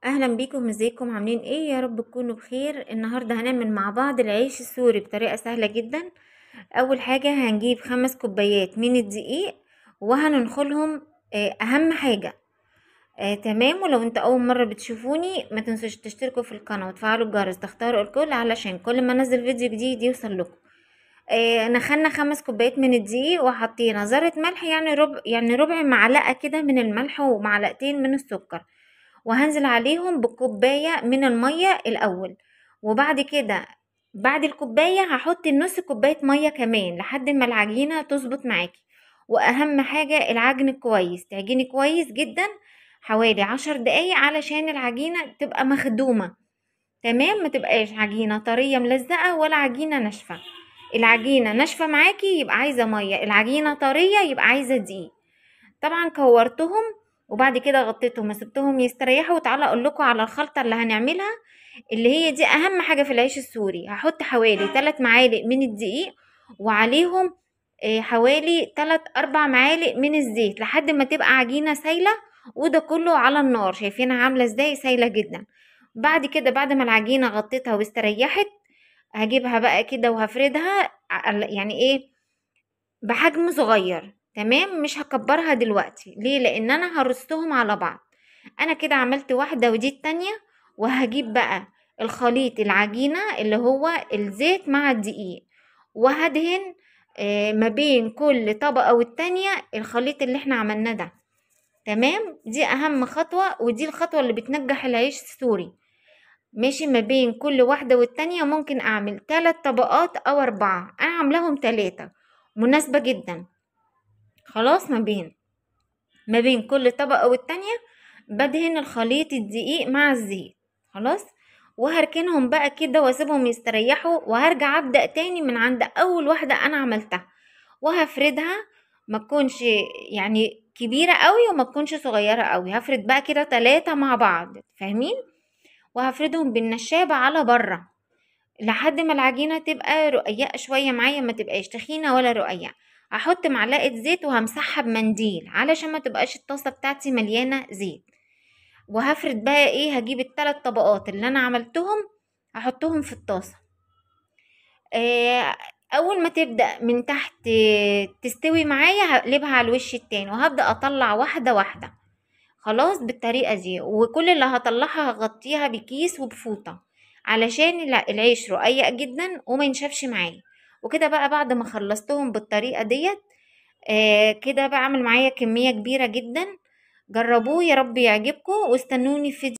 اهلا بيكم، ازيكم؟ عاملين ايه؟ يا رب تكونوا بخير. النهارده هنعمل مع بعض العيش السوري بطريقه سهله جدا. اول حاجه هنجيب 5 كوبايات من الدقيق وهننخلهم. اهم حاجه. تمام. ولو انت اول مره بتشوفوني ما تنسوش تشتركوا في القناه وتفعلوا الجرس، تختاروا الكل علشان كل ما انزل فيديو جديد يوصل لكم. نخلنا 5 كوبايات من الدقيق وحطينا ذرة ملح، يعني ربع معلقة كده من الملح ومعلقتين من السكر. وهنزل عليهم بكوباية من المية الأول. وبعد كده بعد الكوباية هحط نص كوباية مية كمان لحد ما العجينة تظبط معاكي. وأهم حاجة العجن كويس، تعجني كويس جدا حوالي 10 دقايق علشان العجينة تبقى مخدومة. تمام، ما تبقاش عجينة طرية ملزقة ولا عجينة ناشفة. العجينة ناشفة معاكي يبقى عايزة مية، العجينة طرية يبقى عايزة دقيق. طبعا كورتهم وبعد كده غطيتهم وسبتهم يستريحوا. وتعالى اقول لكم على الخلطة اللي هنعملها، اللي هي دي اهم حاجة في العيش السوري. هحط حوالي 3 معالق من الدقيق وعليهم حوالي 3 4 معالق من الزيت لحد ما تبقى عجينة سايلة. وده كله على النار، شايفينها عاملة ازاي؟ سايلة جدا. بعد كده بعد ما العجينة غطيتها واستريحت هجيبها بقى كده وهفردها يعني ايه، بحجم صغير. تمام، مش هكبرها دلوقتي. ليه؟ لان انا هرصهم على بعض. انا كده عملت واحدة ودي التانية. وهجيب بقى الخليط العجينة اللي هو الزيت مع الدقيق، وهدهن ما بين كل طبقة والتانية الخليط اللي احنا عملناه ده. تمام، دي اهم خطوة ودي الخطوة اللي بتنجح العيش السوري. ماشي، ما بين كل واحدة والتانية ممكن اعمل 3 طبقات او 4، انا عاملاهم 3 مناسبة جدا. خلاص، ما بين كل طبقة والتانية بدهن الخليط الدقيق مع الزيت. خلاص، وهركنهم بقى كده واسيبهم يستريحوا، وهرجع ابدأ تاني من عند اول واحدة انا عملتها. وهفردها، ما تكونش يعني كبيرة قوي وما تكونش صغيرة قوي. هفرد بقى كده 3 مع بعض، فاهمين؟ وهفردهم بالنشابة على بره لحد ما العجينة تبقى رقيقة شوية معايا، ما تبقاش تخينة ولا رقيقة. هحط معلقة زيت وهمسحها بمنديل علشان ما تبقاش الطاسة بتاعتي مليانة زيت. وهفرد بقى ايه، هجيب ال3 طبقات اللي انا عملتهم هحطهم في الطاسة. اول ما تبدأ من تحت تستوي معايا هقلبها على الوش التاني وهبدأ اطلع واحدة واحدة. خلاص، بالطريقة دي. وكل اللي هطلعها هغطيها بكيس وبفوطة علشان العيش رقيق جدا وما ينشفش معايا. وكده بقى بعد ما خلصتهم بالطريقة ديت كده بعمل معايا كمية كبيرة جدا. جربوه، يا رب يعجبكم، واستنوني في